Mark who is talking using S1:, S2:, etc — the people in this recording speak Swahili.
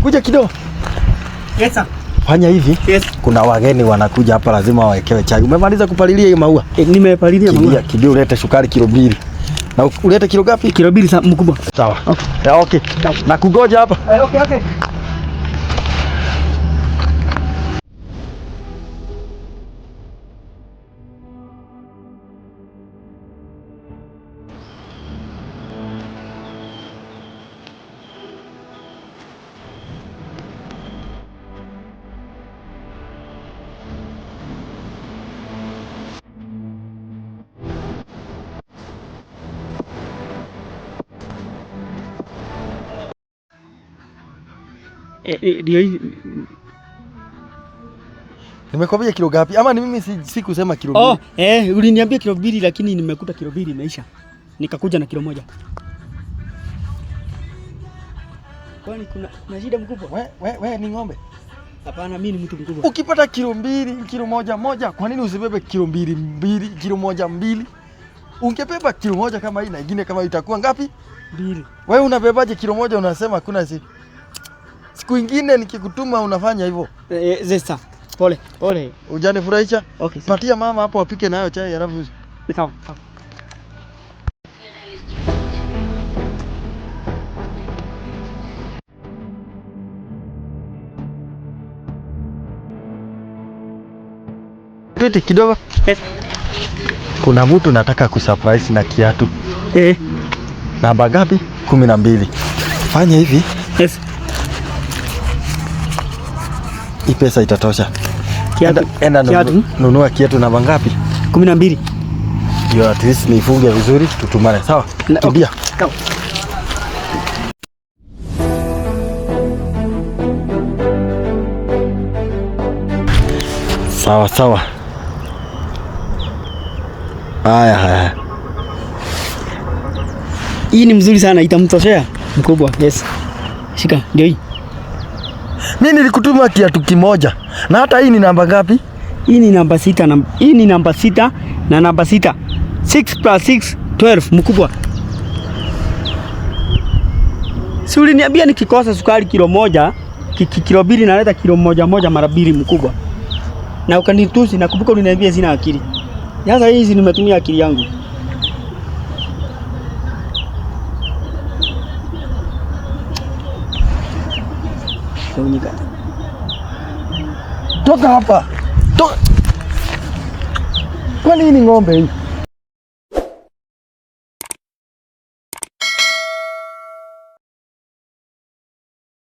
S1: kuja kidogo.
S2: Yes sir.
S1: Fanya hivi.
S2: Yes.
S1: Kuna wageni wanakuja hapa, lazima wawekewe chai. Umemaliza kupalilia hiyo maua?
S2: Nimepalilia maua.
S1: Kidio ulete sukari kilo 2. Na ulete kilo gapi?
S2: Kilo 2 mkubwa.
S1: Sawa. Okay. Okay. Na kugoja hapa.
S2: Okay.
S1: Nimekwambia kilo gapi? Ama ni mimi sikusema kilo 2?
S2: Uliniambia kilo 2 lakini nimekuta kilo 2 imeisha. Nikakuja na kilo 1. Kwani kuna shida mkubwa?
S1: Wewe ni ng'ombe?
S2: Hapana, mimi ni mtu mkubwa.
S1: Ukipata kilo 2, kilo 1, kwa nini usibebe kilo 2, kilo 1? Ungebeba kilo 1 kama hii na nyingine kama itakuwa ngapi?
S2: 2.
S1: Wewe unabebaje kilo 1 unasema hakuna siku nyingine nikikutuma unafanya hivyo?
S2: Zesta. Pole.
S1: Hujanifurahisha?
S2: Okay.
S1: Patia mama hapo apike nayo chai alafu.
S2: Sawa.
S1: Kiti kidogo.
S2: Yes.
S1: Kuna mtu nataka kusurprise na kiatu. Namba ngapi? 12. Fanya hivi.
S2: Yes.
S1: Hii pesa itatosha.
S2: Kiatu.
S1: Nunua kiatu namba ngapi?
S2: 12.
S1: Ndio at least nifunge vizuri tutumane. Sawa? Kimbia.
S2: Sawa.
S1: Sawa. Haya.
S2: Hii ni mzuri sana, itamtoshea mkubwa. Yes. Shika, ndio hii.
S1: Mimi nilikutuma kiatu kimoja. Na hata hii ni namba ngapi?
S2: Hii ni namba 6 hii ni namba 6 na namba 6. 6 + 6 12 mkubwa. Si uliniambia nikikosa sukari kilo 1, kilo 2 naleta kilo 1 mara 2 mkubwa. Na ukanitusi na kumbuka uliniambia sina akili. Sasa hizi nimetumia akili yangu.
S1: Toka hapa. Toka. Kwani hii ni ng'ombe hii?